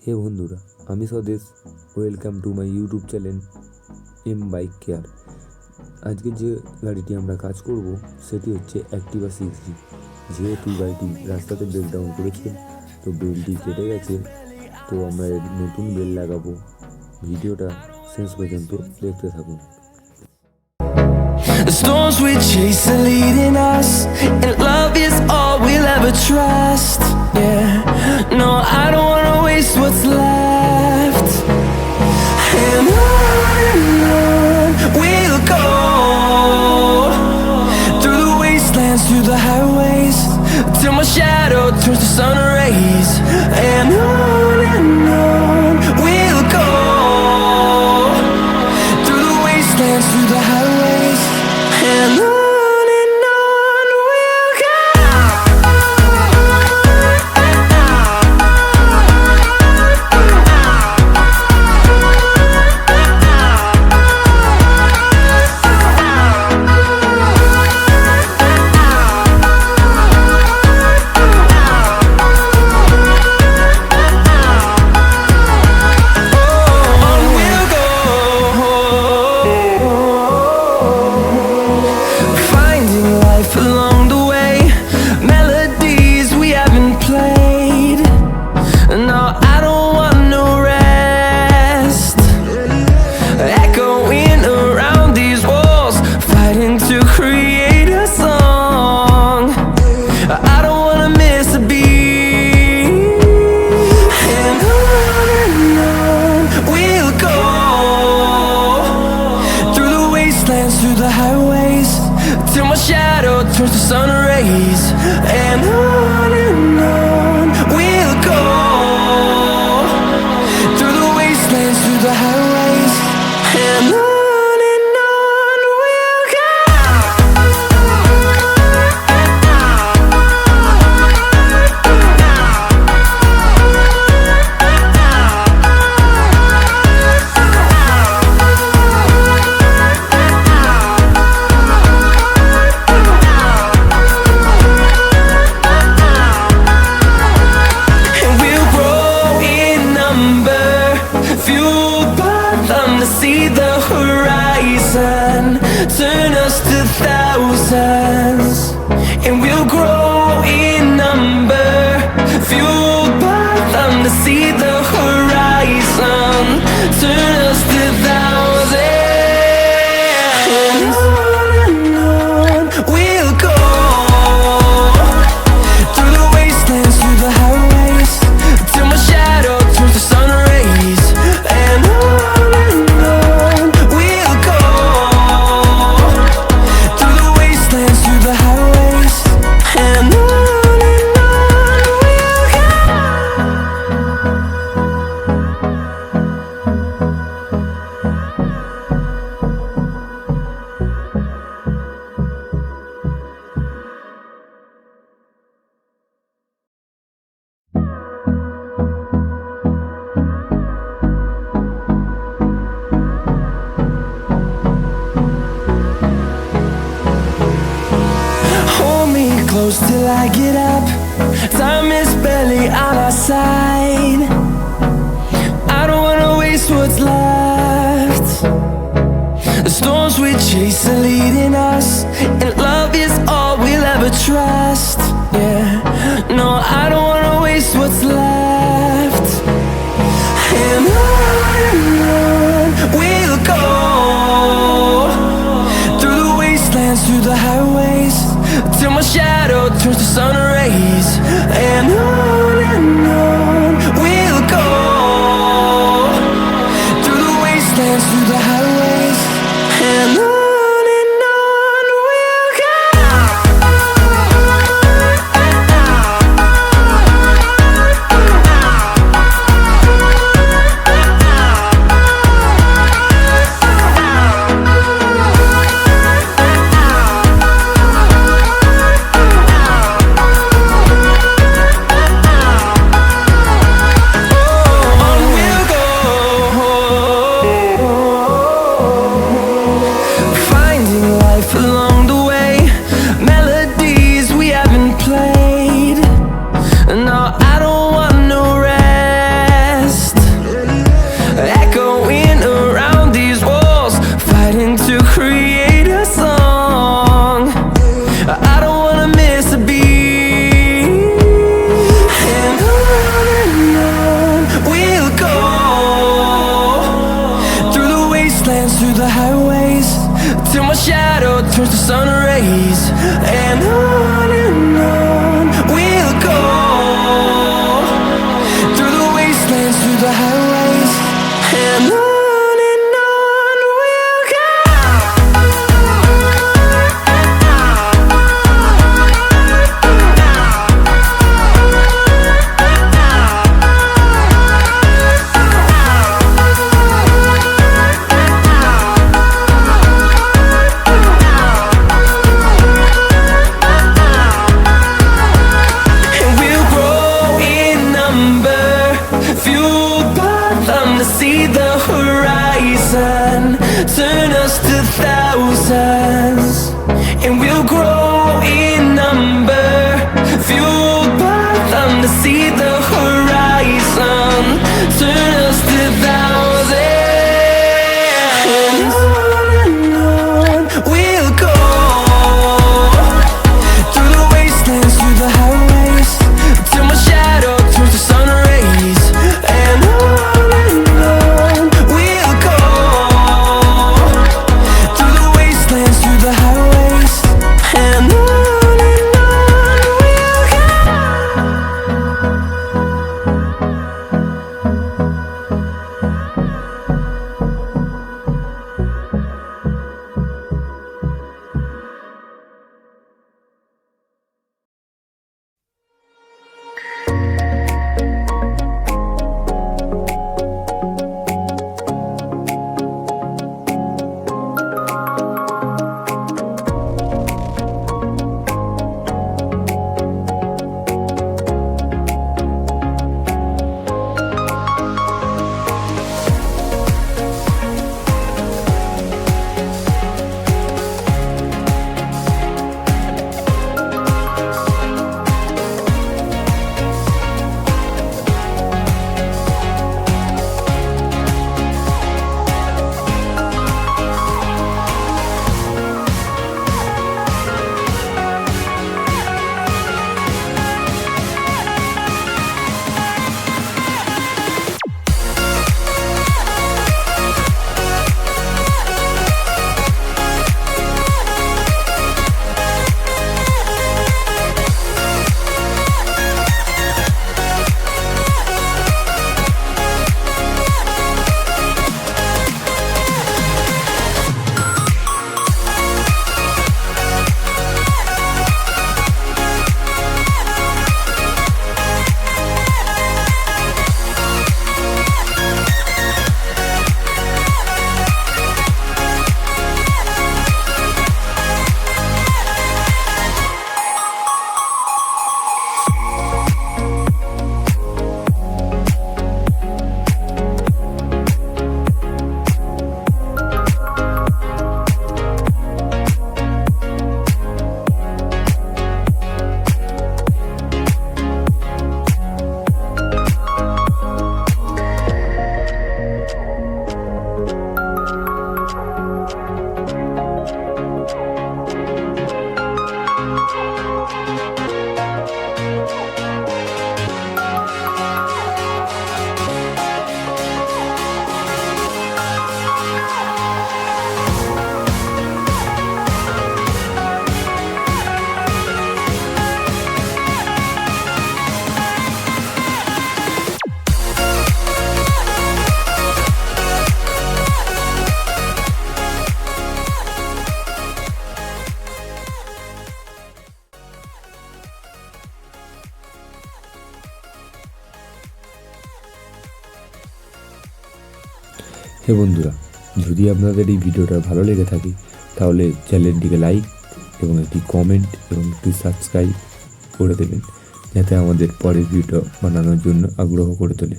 হে বন্ধুরা, আমি Swadesh. Welcome to my YouTube channel M Bike Care. আজকে যে গাড়িটি আমরা কাজ করব সেটি হচ্ছে অ্যাক্টিভা 6G। যেহেতু গাড়িটি রাস্তাতে ব্রেকডাউন করেছে, তো বেলটি কেটে গেছে, তো আমরা এর নতুন বেল লাগাবো। ভিডিওটা শেষ পর্যন্ত দেখতে থাকুন। The storms we chase are leading us, and love is all we'll ever trust. Yeah, no, I don't wanna waste what's left. And on we'll go, through the wastelands, through the highways, till my shadow turns to sun rays. And on we'll go, through the wastelands, through the highways. And on we'll go. On we'll go. Finding life along the way, melodies we haven't played. No, I don't want no rest. Echoing around these walls, fighting to create a song. I don't wanna miss a beat. And on we'll go, through the wastelands, through the highways, till my shadow turns to sun rays. And on we'll go, through the wastelands, through the highways. And on we'll go. And we'll grow in number, fueled by them to see the horizon, turn us to thousands. And we'll grow in number, fueled by them to see the horizon, turn us to thousands. And on we'll go, through the wastelands, through the highways, till my shadow turns to sun rays. And on we'll go, through the wastelands, through the highways. And on we'll go. Hold me close till I get up. Time is barely on our side. I don't wanna waste what's left. The storms we chase are leading us, and love is all we'll ever trust. Yeah, no, I don't wanna waste what's left. And on we'll go, through the wastelands, through the highways, till my shadow turns to sun rays. And on we'll go, through the wastelands, through the highways. And on sun rays, and on we'll go, through the wastelands, through the highways, and on we'll go. See the horizon, turn us to thousands, and we'll grow in number, fueled by them to see the horizon, turn us to thousands, and on we'll go, through the wastelands, through the highways, till my shadow turns to sun rays, and on হে বন্ধুরা, যদি আপনাদের এই ভিডিওটা ভালো লেগে থাকে তাহলে চ্যানেলটিকে লাইক এবং একটি কমেন্ট এবং একটি সাবস্ক্রাইব করে দেবেন, যাতে আমাদের পরের ভিডিও বানানোর জন্য আগ্রহ করে তোলে।